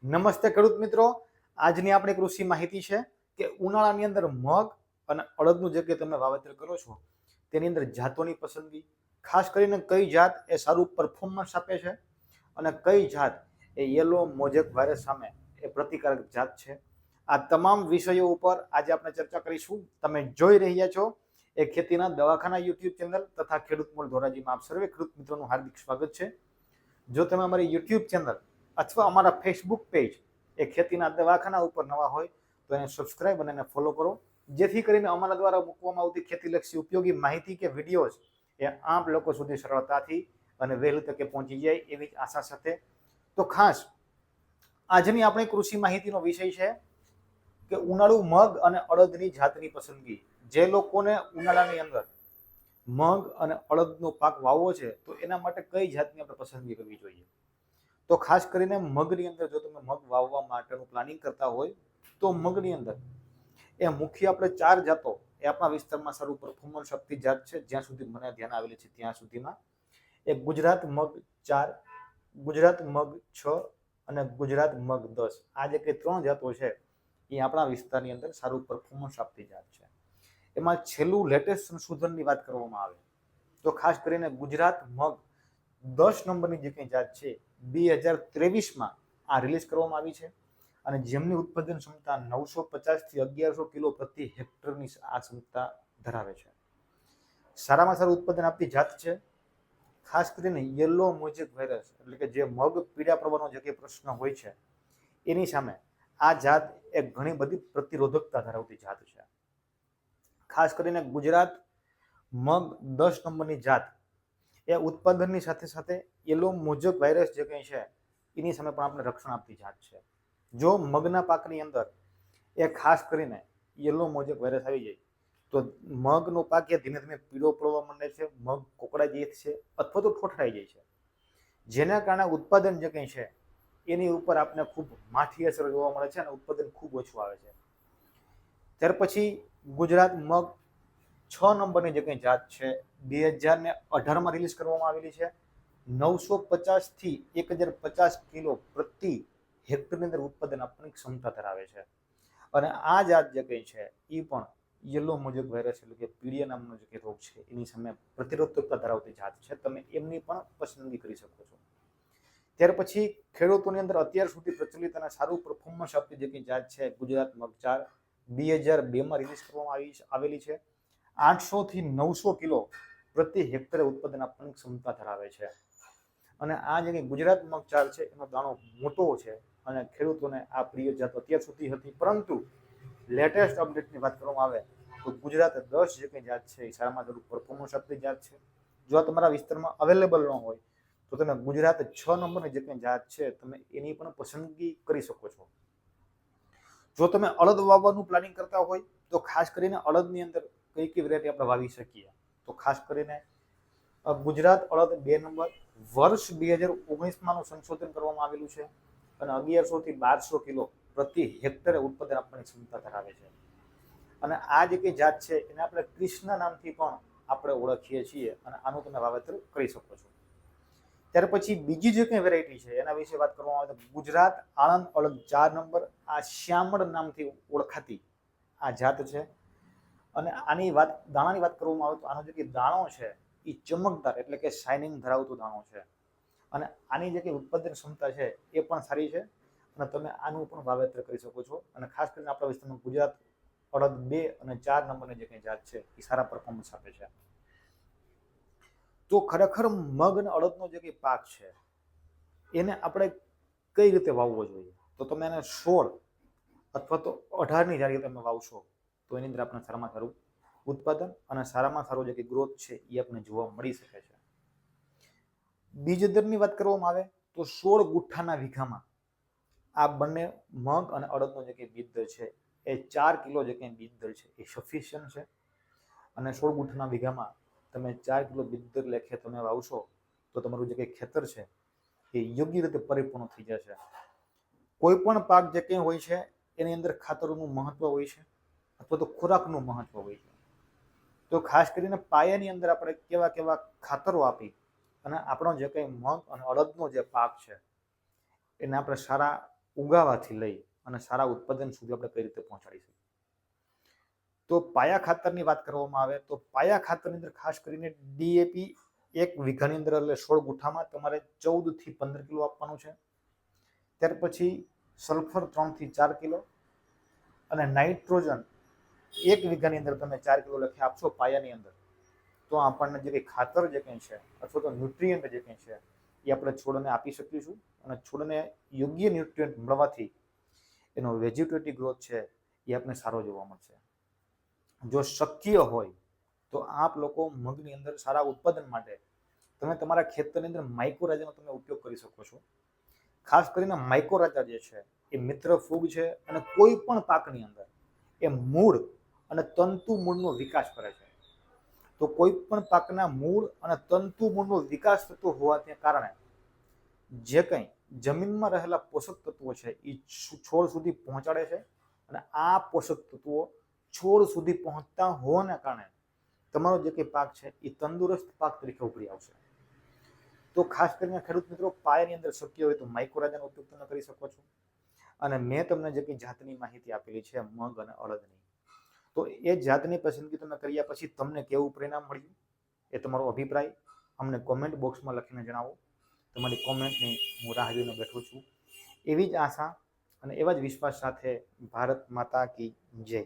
નમસ્તે ખેડૂત મિત્રો, આજની આપણી કૃષિ માહિતી છે કે ઉનાળાની અંદર મગ અને અડદનું જે કે તમે વાવેતર કરો છો તેની અંદર જાતોની પસંદગી, ખાસ કરીને કઈ જાત એ સારું પરફોર્મન્સ આપે છે અને કઈ જાત એ યલો મોઝેક વાયરસ સામે એ પ્રતિકારક જાત છે. આ તમામ વિષયો ઉપર આજે આપણે ચર્ચા કરીશું. તમે જોઈ રહ્યા છો એ ખેતીના દવાખાના યુટ્યુબ ચેનલ તથા ખેડૂત મૂળ ધોરાજીમાં આપ સર્વે ખેડૂત મિત્રોનું હાર્દિક સ્વાગત છે. જો તમે અમારી યુટ્યુબ ચેનલ અથવા અમારા ફેસબુક પેજ એ ખેતીના દવાખાના ઉપર નવા હોય તો એને સબસ્ક્રાઇબ અને એને ફોલો કરો, જેથી કરીને અમારા દ્વારા મૂકવામાં આવતી ખેતીલક્ષી ઉપયોગી માહિતી કે વિડીયોઝ એ આમ લોકો સુધી સરળતાથી અને વહેલી તકે પહોંચી જાય એવી જ આશા સાથે. તો ખાસ આજની આપણી કૃષિ માહિતીનો વિષય છે કે ઉનાળુ મગ અને અડદની જાતની પસંદગી. જે લોકોને ઉનાળાની અંદર મગ અને અડદનો પાક વાવવો છે તો એના માટે કઈ જાતની આપણે પસંદગી કરવી જોઈએ. તો ખાસ કરીને મગની અંદર જો તમે મગ વાવવા માટેનું પ્લાનિંગ કરતા હોય તો મગની અંદર એ મુખ્ય આપણે 4 જાતો એ આપણા વિસ્તારમાં સારું પરફોર્મન્સ આપતી જાત છે, જ્યાં સુધી મને ધ્યાન આવેલી છે ત્યાં સુધીમાં. એ ગુજરાત મગ 4, ગુજરાત મગ 6 અને ગુજરાત મગ 10. આ જે કે 3 જાતો છે એ આપણા વિસ્તારની અંદર સારું પરફોર્મન્સ આપતી જાત છે. એમાં છેલ્લું લેટેસ્ટ સંશોધનની વાત કરવામાં આવે તો ખાસ કરીને ગુજરાત મગ 10 નંબરની જે કંઈ જાત છે 2023માં આ રિલીઝ કરવામાં આવી છે અને જેમની ઉત્પાદન ક્ષમતા 950 થી 1100 કિલો પ્રતિ હેક્ટરની આ ક્ષમતા ધરાવે છે. સારામાં સારું ઉત્પાદન આપતી જાત છે. ખાસ કરીને યલો મોઝેક વાયરસ એટલે કે જે મગ પીળા પડવાનો જે કંઈ પ્રશ્ન હોય છે એની સામે આ જાત એ ઘણી બધી પ્રતિરોધકતા ધરાવતી જાત છે. ખાસ કરીને ગુજરાત મગ 10 નંબરની જાત એ ઉત્પાદનની સાથે સાથે યલો મોઝેક વાયરસ જે કંઈ છે એની સામે પણ આપણે રક્ષણ આપતી જાત છે. જો મગના પાકની અંદર એ ખાસ કરીને યલો મોઝેક વાયરસ આવી જાય તો મગનો પાક એ ધીમે ધીમે પીળો પડવા માંડે છે, મગ કોકડાઈ જાય છે અથવા તો ઠોઠરાઈ જાય છે, જેના કારણે ઉત્પાદન જે કંઈ છે એની ઉપર આપણે ખૂબ માઠી અસર જોવા મળે છે અને ઉત્પાદન ખૂબ ઓછું આવે છે. ત્યાર પછી ગુજરાત મગ 6 નંબરની જે કંઈ જાત છે 2018માં રિલીઝ કરવામાં આવેલી છે. 950 થી 1050 કિલો પ્રતિ હેક્ટરની અંદર ઉત્પાદન આપવાની ક્ષમતા ધરાવે છે અને આ જાત જે કંઈ છે એ પણ યલો મોઝેક વાયરસ એટલે કે પીળિયા નામનો જે રોગ છે એની સામે પ્રતિરોધકતા ધરાવતી જાત છે. તમે એમની પણ પસંદગી કરી શકો છો. ત્યાર પછી ખેડૂતોની અંદર અત્યાર સુધી પ્રચલિત અને સારું પરફોર્મન્સ આપતી જે કંઈ જાત છે ગુજરાત મગ 4 2002માં રિલીઝ કરવામાં આવેલી છે. 800 થી 900 કિલો પ્રતિ હેક્ટરે ઉત્પાદન આપવાની ક્ષમતા ધરાવે છે અને આ જે ગુજરાત મગ 4 છે એનો દાણો મોટો છે અને ખેડૂતોને આ પ્રિય જાત અત્યાર સુધી હતી, પરંતુ લેટેસ્ટ અપડેટની વાત કરવામાં આવે તો ગુજરાત 10 જે કંઈ જાત છે એ સારામાં સારું પરફોર્મન્સ આપતી જાત છે. જો તમારા વિસ્તારમાં અવેલેબલ ન હોય તો તમે ગુજરાત 6 નંબરની જે કંઈ જાત છે તમે એની પણ પસંદગી કરી શકો છો. જો તમે અડદ વાવવાનું પ્લાનિંગ કરતા હોય તો ખાસ કરીને અડદની અંદર કઈ કઈ વેરાયટી આપણે વાવી શકીએ તો ખાસ કરીને ગુજરાત અડદ 2 નંબર વર્ષ 2019માં સંશોધન કરવામાં આવેલું છે અને 1100 થી 1200 કિલો પ્રતિ હેક્ટરે ઉત્પાદન આપવાની ક્ષમતા ધરાવે છે અને આ જે કંઈ જાત છે એને આપણે કૃષ્ણ નામથી પણ આપણે ઓળખીએ છીએ અને આનું તમે વાવેતર કરી શકો છો. ત્યાર પછી બીજી જે કંઈ વેરાયટી છે એના વિશે વાત કરવામાં આવે તો ગુજરાત આણંદ અડદ 4 નંબર. આ શ્યામળ નામથી ઓળખાતી આ જાત છે અને આની વાત દાણાની વાત કરવામાં આવે તો આનો જે દાણો છે એ ચમકદાર એટલે કે શાઇનિંગ ધરાવતો દાણો છે અને આની જે કંઈ ઉત્પાદન ક્ષમતા છે એ પણ સારી છે અને તમે આનું પણ વાવેતર કરી શકો છો. અને ખાસ કરીને આપણા વિસ્તારમાં ગુજરાત અડદ 2 અને 4 નંબરની જે કંઈ જાત છે એ સારા પરફોર્મન્સ આપે છે. તો ખરેખર મગ અને અડદનો જે કંઈ પાક છે એને આપણે કઈ રીતે વાવવો જોઈએ તો તમે એને 16 અથવા તો 18ની જાળીએ તમે વાવશો તો એની અંદર આપણે સારામાં સારું ઉત્પાદન અને સારામાં સારો જે ગ્રોથ છે એ આપણને જોવા મળી શકે છે. બીજ દરની વાત કરવામાં આવે તો 16 ગુઠ્ઠાના વીઘામાં આ બંને મગ અને અડદનો જે કંઈ બીજ દર છે એ 4 કિલો જે કંઈ બીજ દર છે એ સફિશિયન્ટ છે અને 16 ગુઠ્ઠાના વીઘામાં તમે 4 કિલો બીજ દર લેખે તમે વાવશો તો તમારું જે કંઈ ખેતર છે એ યોગ્ય રીતે પરિપૂર્ણ થઈ જશે. કોઈ પણ પાક જે કંઈ હોય છે એની અંદર ખાતરોનું મહત્વ હોય છે અથવા તો ખોરાકનું મહત્વ હોય છે. તો ખાસ કરીને પાયાની અંદર આપણે કેવા કેવા ખાતરો આપી અને આપણો જે કંઈ મગ અને અડદનો જે પાક છે એને આપણે સારા ઉગાવાથી લઈ અને સારા ઉત્પાદન સુધી આપણે કઈ રીતે પહોંચાડીશું. તો પાયા ખાતરની વાત કરવામાં આવે તો પાયા ખાતરની અંદર ખાસ કરીને ડીએપી 1 વીઘાની અંદર એટલે 16 ગુઠામાં તમારે 14 થી 15 કિલો આપવાનું છે. ત્યાર પછી સલ્ફર 3 થી 4 કિલો અને નાઇટ્રોજન 1 વીઘાની અંદર તમે 4 કિલો લખી આપશો પાયાની અંદર, તો આપણને જે કંઈ ખાતર જે કંઈ છે અથવા તો ન્યુટ્રિયન્ટ જે કંઈ છે એ આપણે છોડને આપી શકીશું અને છોડને યોગ્ય ન્યુટ્રિયન્ટ મળવાથી એનો વેજીટેટિવ ગ્રોથ છે એ આપણે સારો જોવા મળશે. જો શક્ય હોય તો આપ લોકો મગની અંદર સારા ઉત્પાદન માટે તમે તમારા ખેતરની અંદર માઇક્રોરાજાનો તમે ઉપયોગ કરી શકો છો. ખાસ કરીને માઇક્રોરાજા જે છે એ મિત્ર ફૂગ છે અને કોઈ પણ પાકની અંદર એ મૂળ અને તંતુ મૂળનો વિકાસ કરે છે. તો કોઈ પણ પાકના મૂળ અને તંતુ મૂળનો વિકાસ થતો હોવાને કારણે જે કંઈ જમીનમાં રહેલા પોષક તત્વો છે એ છોડ સુધી પહોંચાડે છે અને આ પોષક તત્વો છોડ સુધી પહોંચતા હોવાના કારણે તમારો જે કંઈ પાક છે એ તંદુરસ્ત પાક તરીકે ઉભરી આવશે. તો ખાસ કરીને ખેડૂત મિત્રો પાયાની અંદર શક્ય હોય તો માઇક્રોરાજાનો ઉપયોગ તમે કરી શકો છો. અને મેં તમને જે કંઈ જાતની માહિતી આપેલી છે મગ અને અડદની, તો એ જાતની પસંદગી તમે કર્યા પછી તમને કેવું પરિણામ મળ્યું એ તમારો અભિપ્રાય અમને કોમેન્ટ બોક્સમાં લખીને જણાવો. તમારી કોમેન્ટની હું રાહ જોઈને બેઠો છું. એવી જ આશા અને એવા જ વિશ્વાસ સાથે ભારત માતા કી જય.